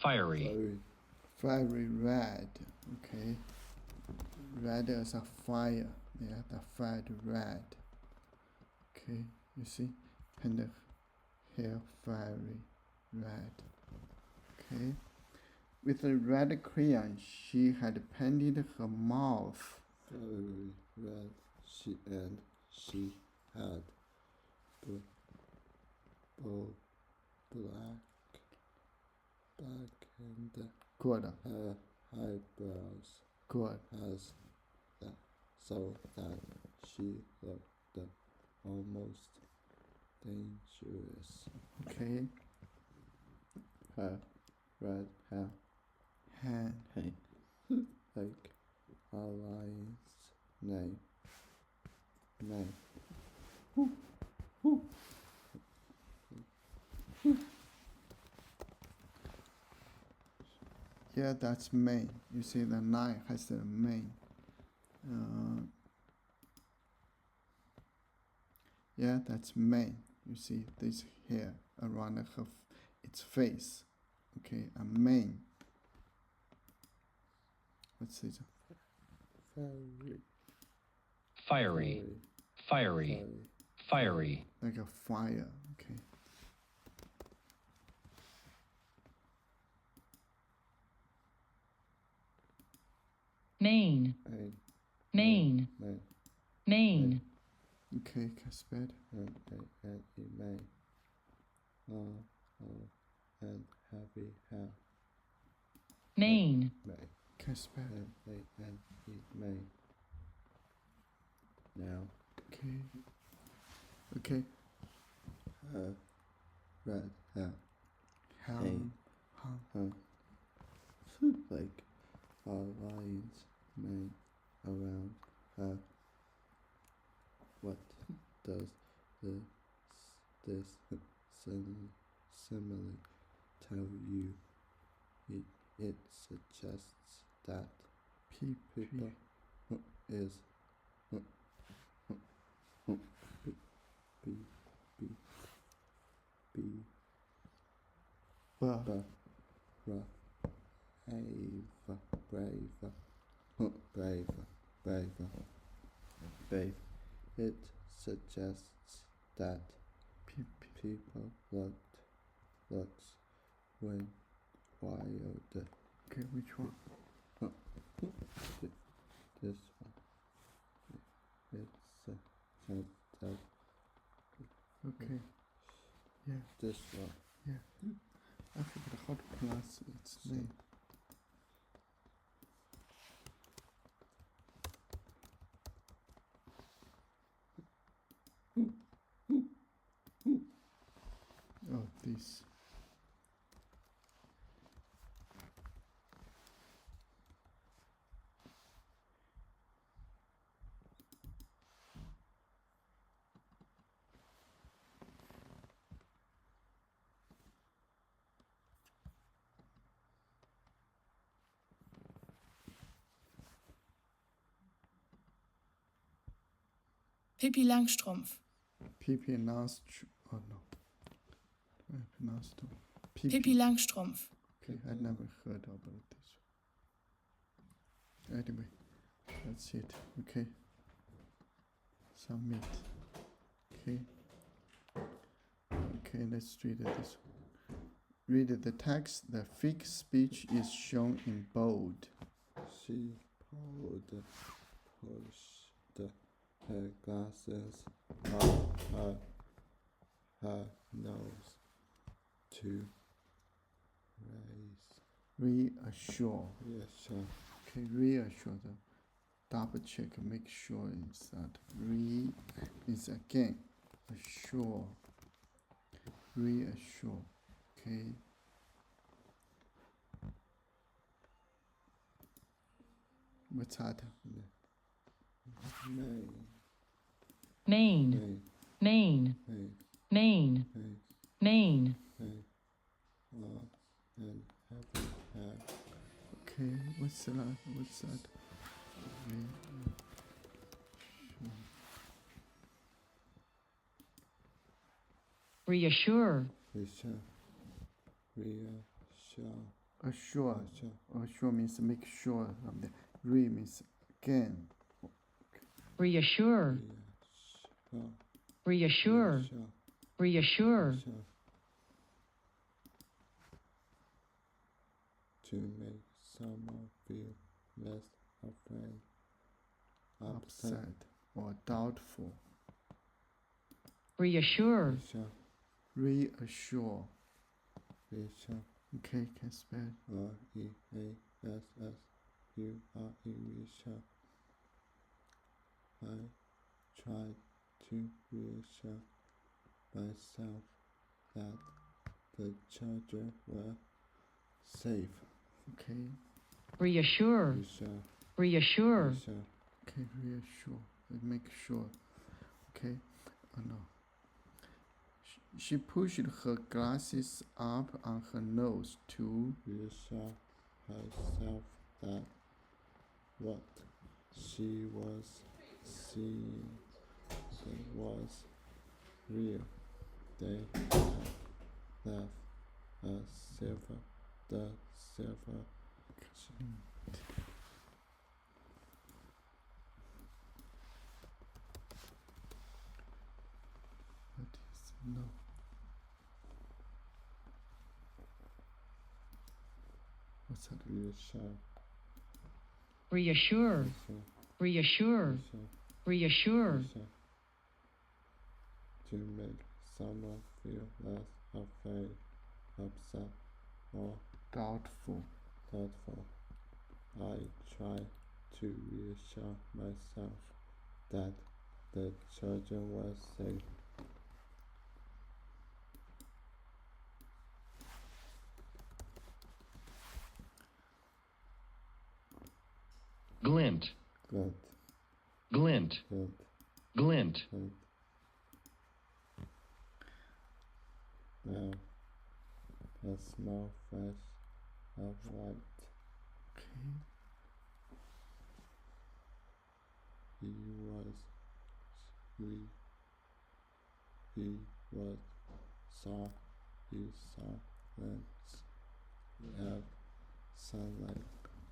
Fiery. Fiery red. Okay. Red as a fire. Yeah, the fire red. Okay, you see? And the hair fiery red. Okay. With a red crayon, she had painted her mouth. Fiery red. She had black and Good. her eyebrows. Good. So that she looked almost dangerous. Okay. Her red hair. Hand. Hey. Like a lion's name. Yeah, that's mane. You see the knife has the mane. Yeah, that's mane. You see this hair around its face. Okay, a mane. What's this? Fiery. Like a fire. Okay. Main. Okay, Casper. And heavy hair. Main. Casper. And mane. Now. Okay. Red hair. Hum. Like a lion's mane around her. What does this simile tell you? It suggests that people is brave. It suggests that people looks when wild. Okay, which one? This one. It's said that. Okay. Yeah. This one. Yeah. I forgot how to pronounce its name. Oh, this. Pippi Langstrumpf. Pippi Langstrumpf. Oh no. I pronounced it. Pippi Langstrumpf. Okay, I never heard about this. Anyway, that's it. Okay. Submit. Okay. Okay, let's read this. Read the text. The fake speech is shown in bold. She pushed her glasses on her nose to reassure. Okay, reassure. Double check, make sure is that is again assure. Reassure. Okay. What's that? Main. And happy hair. Okay, what's that? Reassure. Reassure. assure. Assure means make sure of the. Means again. reassure, reassure, reassure, to make someone feel less afraid, Upset or doubtful. reassure, Reassure. reassure, Okay, can spell. reassure. Reassure. I tried to reassure myself that the children were safe. Okay, reassure, Reassure, reassure, reassure, okay, reassure. Make sure. Okay, oh no. She pushed her glasses up on her nose to reassure herself that what she was seeing was real. They had left the silver what is no what's that? reassure, reassure, reassure, reassure, reassure, to make someone feel less afraid, upset, or Doubtful. thoughtful. I try to reassure myself that the children were safe. glint, Glint, glint, glint, glint, glint. Now, a small flash of light. Okay, He saw lands have sunlight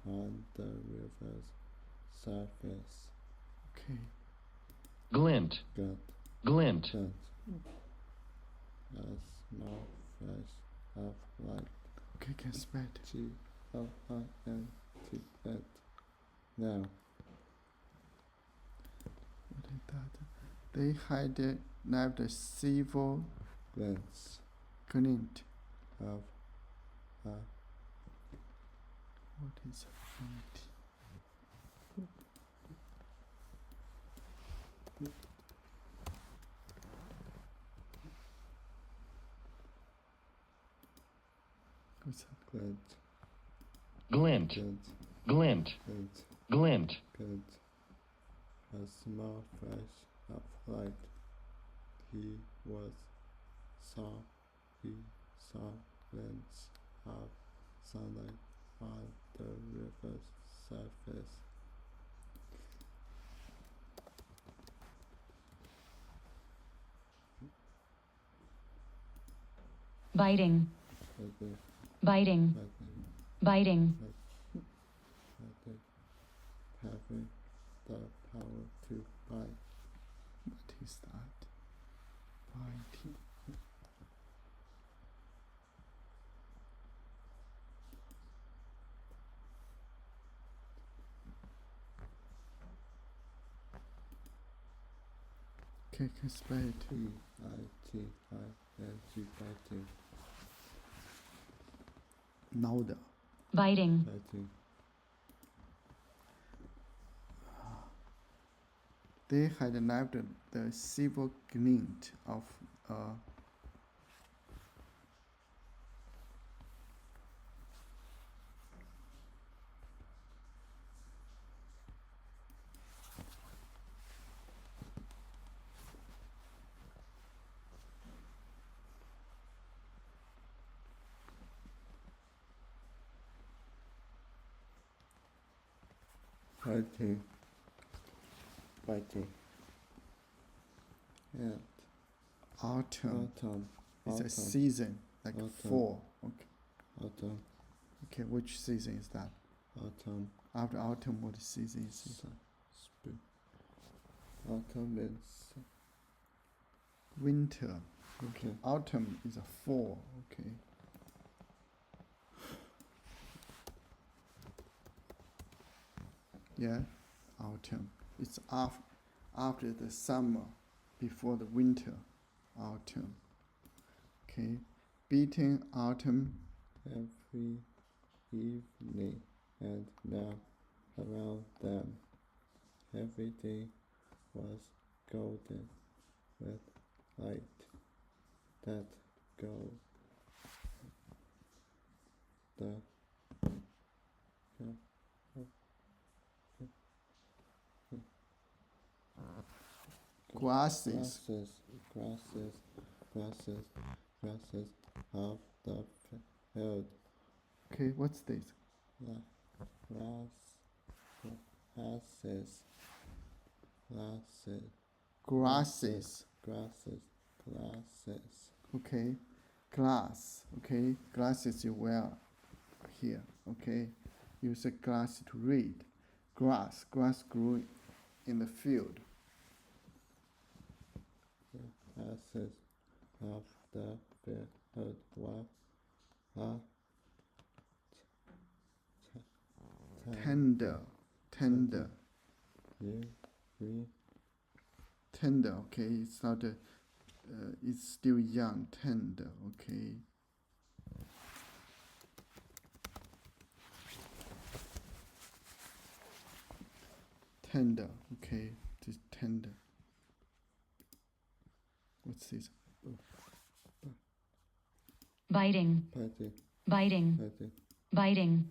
on the river's surface. okay, glint, Glint, glint, glint. A small flash of light. okay, can spell it. Glint. Now, What is that? They had left a silver glints glint. of a What is glint? What's that? glint, glint, glint, glint, glint, glint, glint. A small flash of light. He saw glints of sunlight on the river's surface. biting, Lightning, biting, lightning, biting, lightning, having the power to bite. What is that? Biting. Okay, can spell it. Biting, Louder. biting, biting. They had left the silver glint of a Biting. And autumn. autumn. It's a Autumn. season, like Autumn. fall. Okay. Autumn. Okay, which season is that? Autumn. After autumn, what season is it? Spring. Autumn is Winter. okay. Autumn is a fall. Okay. Yeah, autumn. It's after the summer, before the winter. Autumn. Okay. Beating autumn. Every evening and now around them. Every day was golden with light that go the Grasses. grasses of the field. Okay, what's this? Grasses. Grasses. Okay. Glass. Okay. Glasses you wear here. Okay. Use a glass to read. Grass. Grass grew in the field. Grasses of the field were Tender. green. Tender. Okay. It's not a. It's still young. Tender. Okay. Tender. Okay. This tender. What's this? Biting. Biting. Biting.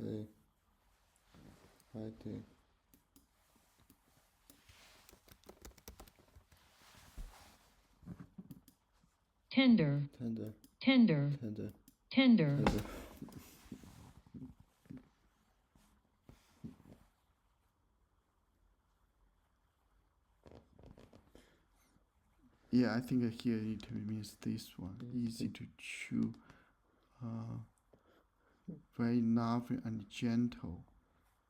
Tender. Tender. Tender. Yeah, I think here it means this one. Easy to chew. Very lovely and gentle.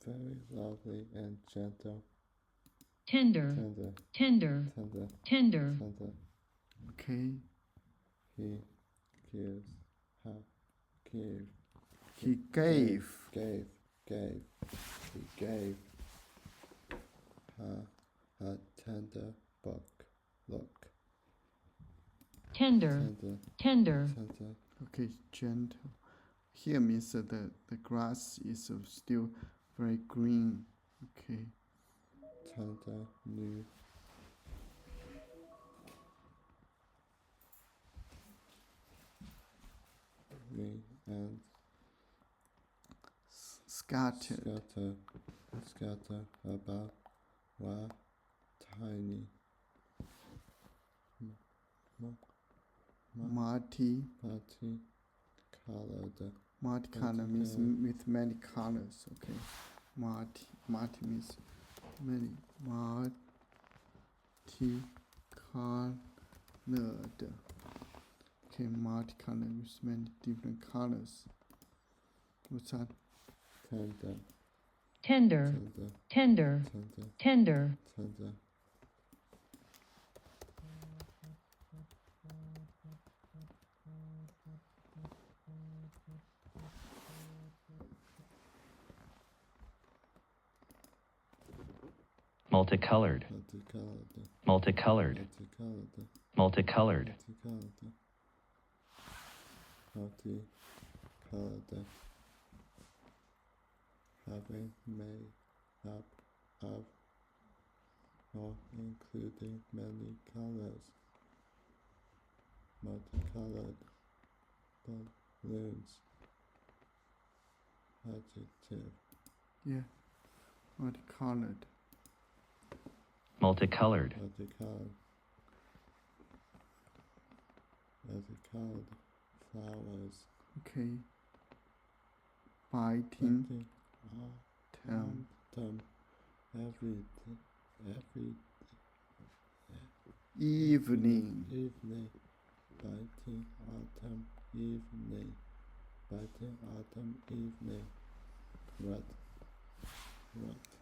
Very lovely and gentle. Tender. Tender. Tender. Okay. He gives her give. He gave. He gave her a tender look. Tender. Tender. Okay, gentle. Here means that the grass is still very green. Okay. Tender new. Green and Scattered. about were tiny. Multi-color means with many colors. Okay. Multi means many. Multi-colored. Okay, multicolor with many different colors. What's that? Tender. Tender. Tender. Multicolored. Multicolored. Multicolored. Having made up of or including many colors. Multicolored balloons. Adjective. Yeah. Multicolored. Multicolored. Multicolored flowers. Okay. Biting. Autumn. Every Evening. Biting autumn evening. by the autumn evening. Red, red.